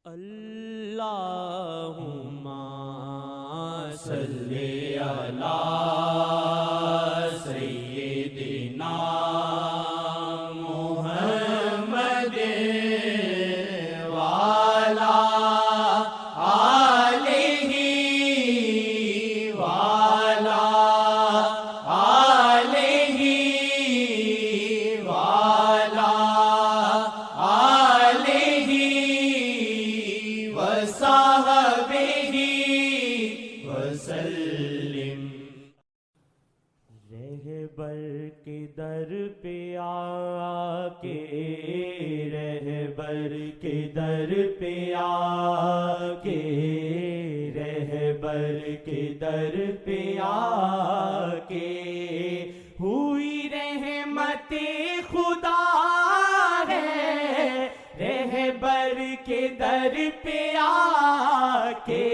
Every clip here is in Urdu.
اللہم صلی علی سیدنا محمد وعلی آلہ وعلی آلہ وعلی آلہ وصحبہ وسلم۔ رہبر کے در پہ آ کے، رہبر کے در پہ آ کے، رہبر کے در پہ آ کے ہوئی رحمت خدا ہے، رہبر کے در پہ آ کے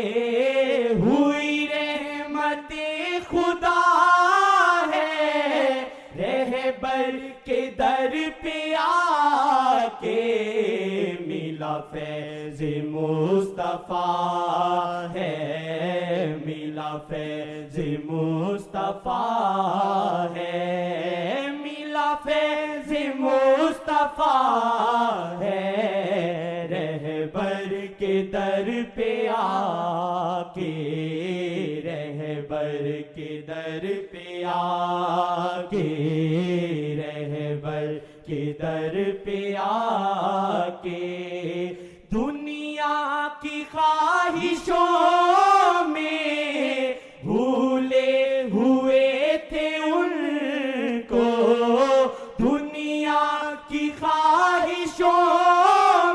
ہوئی رحمت خدا ہے، رہبر کے در پہ آ کے ملا فیض مصطفیٰ ہے، ملا فیض مصطفیٰ ہے، ملا فیض مصطفیٰ ہے، رہبر کے در پہ آ کے، رہبر کے در پہ آ کے، رہبر کے در پہ آ کے دنیا کی خواہشوں میں بھولے ہوئے تھے ان کو، دنیا کی خواہشوں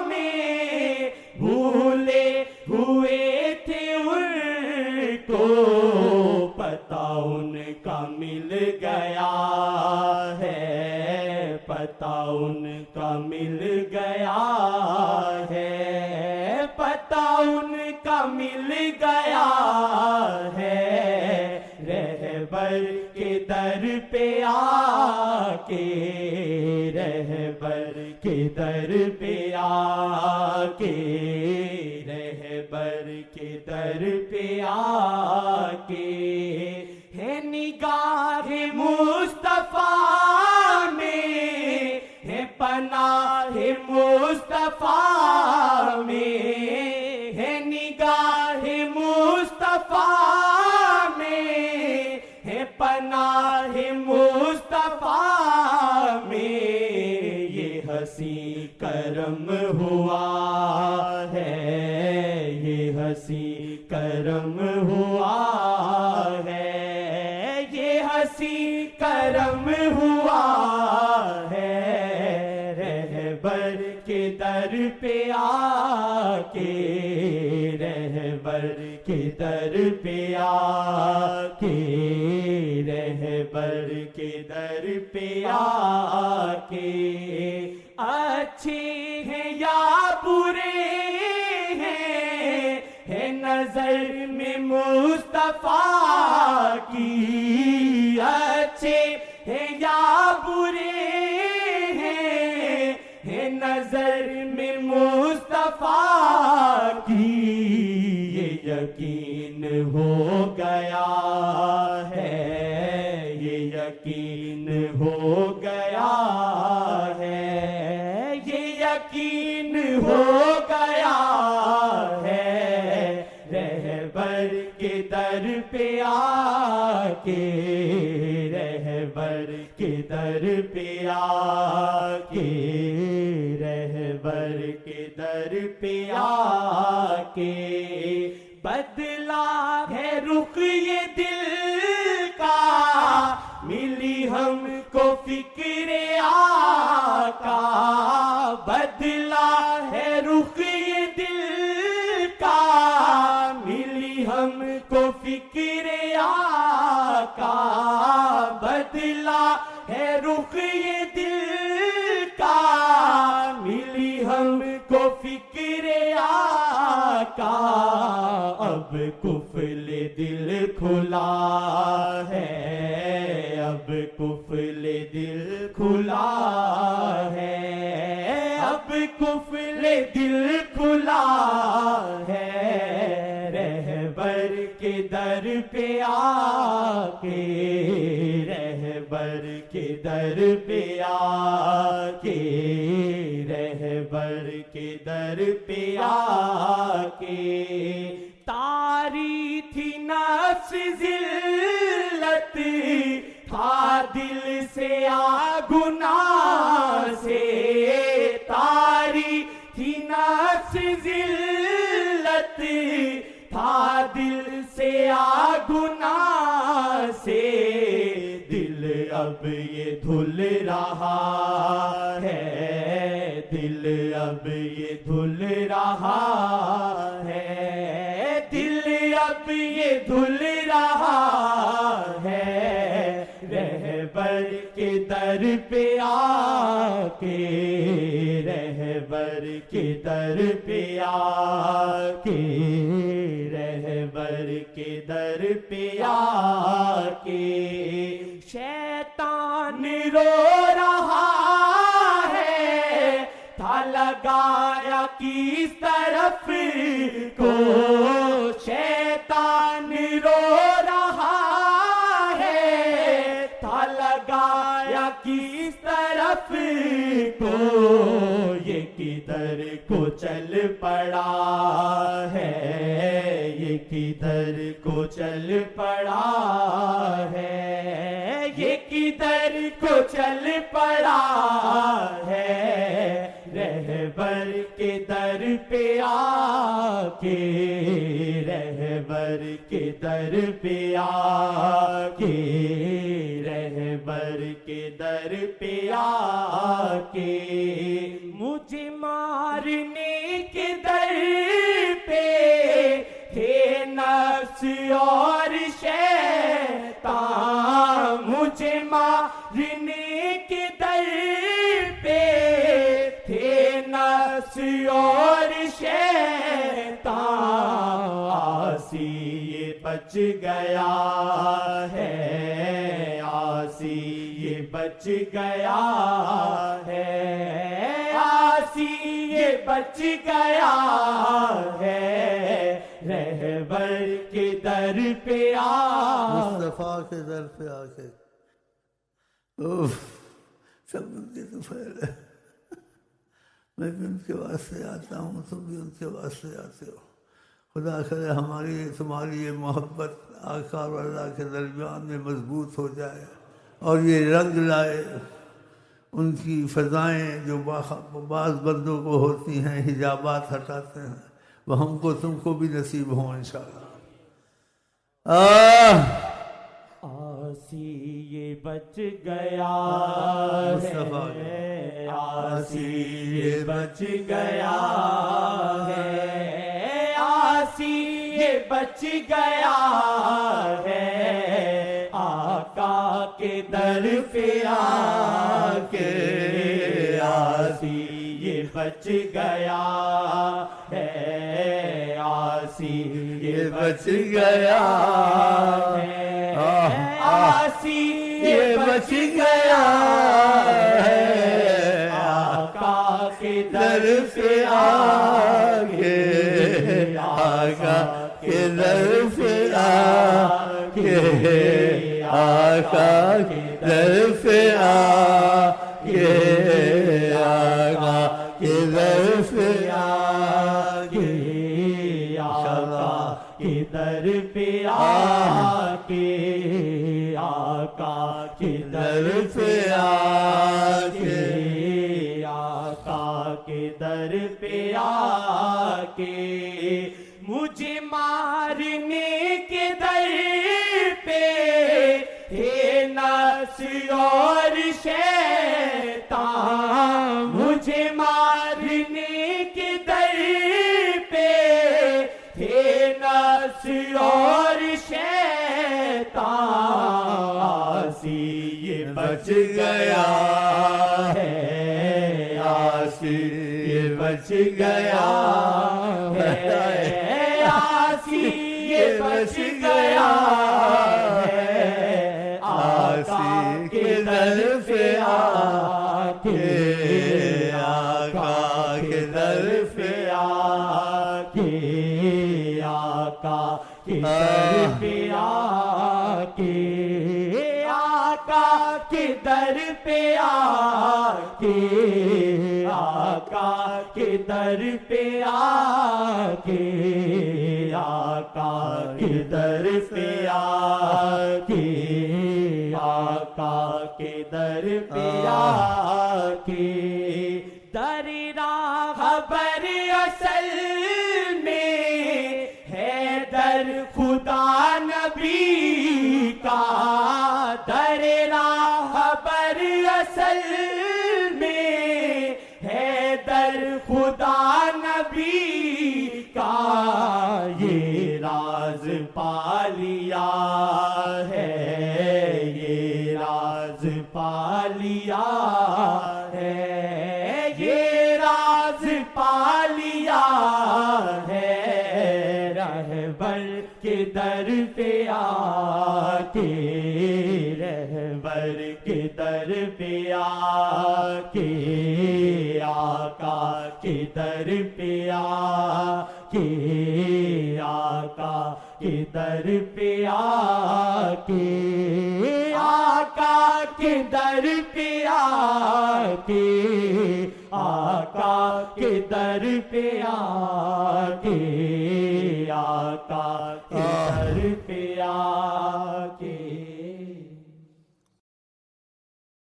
میں بھولے ہوئے تھے ان کو، پتہ ان کا مل گیا ہے، پتہ ان کا مل گیا ہے، پتہ ان کا مل گیا ہے، رہبر کے در پہ آ کے، رہبر کے در پہ آ کے، رہبر کے در پہ آ کے ہے نگاہ مصطفیٰ میں، ہے پناہ مصطفیٰ میں، ہے نگاہ مصطفیٰ میں، ہے پناہ مصطفیٰ میں، یہ حسین کرم ہوا ہے، یہ حسین کرم ہوا ہے، یہ حسین کرم ہوا ہے، رہبر کے در پہ آ کے، رہبر کے در پہ آ کے، رہبر کے در پہ آ کے اچھے ہیں یا برے ہے نظر میں مصطفیٰ کی، اچھے ہیں یا برے ہے نظر میں مصطفیٰ کی، یہ یقین ہو گیا ہے، یہ یقین ہو گیا ہے، یہ یقین ہو گیا ہے، رہبر کے در پہ آ کے، رہبر کے در پہ آ کے، رہبر کے در پہ آ کے بدلا ہے رخ یہ دل کا، ملی ہم کو فکر آقا، بدلا ہے رخ یہ دل کا، ملی ہم کو فکر آقا، بدلا ہے رخ یہ دل کا، ملی ہم کو فکر آقا، اب قفل دل کھلا ہے، اب قفل دل کھلا ہے، اب قفل دل کھلا بلا ہے، رہبر کے در پہ آ کے، رہبر کے در پہ آ کے، رہبر کے در پہ آ کے، تاری تھی نفس ذلت، تھا دل سے آ گناہ سے، تاری تھی نفس ذلت، تھا دل سے آ گناہ سے، دل اب یہ دھل رہا ہے، دل اب یہ دھل رہا ہے، دل اب یہ دھل رہا ہے، رہبر کے در پہ آ کے، رہبر کے در پہ آ کے، رہبر کے در پہ آ کے، شیطان رو رہا ہے، تھا لگایا کس طرف کو، شیطان رو رہا ہے، تھا لگایا کس طرف کو، یہ کدھر کو چل پڑا ہے، یہ کدھر کو چل پڑا ہے، یہ کدھر کو چل پڑا ہے، رہبر کے در پہ آ کے، رہبر کے در پہ آ کے، رہبر کے در پہ آ کے، مجھے مارنے کے در پہ تھے نفس اور شیطان، مجھے مارنے کے در پہ تھے نفس اور شیطان، عاصی یہ بچ گیا ہے، عاصی یہ بچ گیا ہے، عاصی یہ بچ گیا ہے، رہبر کے در پہ آ، مصطفیٰ کے در پہ آ کے، اوف سب ان کے تو پھیل ہے، میں بھی ان کے واسطے آتا ہوں، تم بھی ان کے واسطے آتے ہو، خدا کرے ہماری تمہاری یہ محبت آقا اور اللہ کے درمیان میں مضبوط ہو جائے، اور یہ رنگ لائے، ان کی فضائیں جو بعض بندوں کو ہوتی ہیں، حجابات ہٹاتے ہیں، وہ ہم کو تم کو بھی نصیب ہوں انشاءاللہ۔ عاصی یہ بچ گیا ہے، عاصی یہ بچ گیا ہے، عاصی یہ بچ گیا ہے، آقا کے در پہ آ کے، عاصی یہ بچ گیا ہے، عاصی یہ بچ گیا ہے، عاصی یہ بچ گیا ہے، آقا کے در پہ آ کے، آقا کے در پہ آ کے، آقا کے در پہ آ کے، آقا کے در پہ آ کے، آقا کے در پہ آ کے، آقا کے در پہ آ کے، آقا کے در پہ آ کے، مجھے مارنے کے در پہ تھے نفس اور شیطان، مجھے مارنے کے در پہ تھے نفس اور شیطان، عاصی یہ بچ گیا ہے، عاصی یہ بچ گیا ہے، عاصی یہ بچ گیا ہے، آقا کے در پہ آ کے، آقا کے در پہ آ آقا کے در پہ آ کے، آقا کے در پہ آ کے، آقا کے در پہ آ کے، آقا کے در پہ آ کے، آقا کے در پہ آ کے، در راہ بر اصل میں ہے در خدا نبی کا، در راہ بر اصل میں ہے در خدا نبی کا، یہ راز پا لیا ہے، یہ راز پا لیا ہے، یہ راز پا لیا ہے، رہبر کے در پہ آ کے، رہبر کے در پہ آ کے، آقا کے در پہ آ کے، آقا کے در پہ آ کے، آقا کے در پہ آ کے، آقا کے در پہ آ کے، آقا کے در پہ آ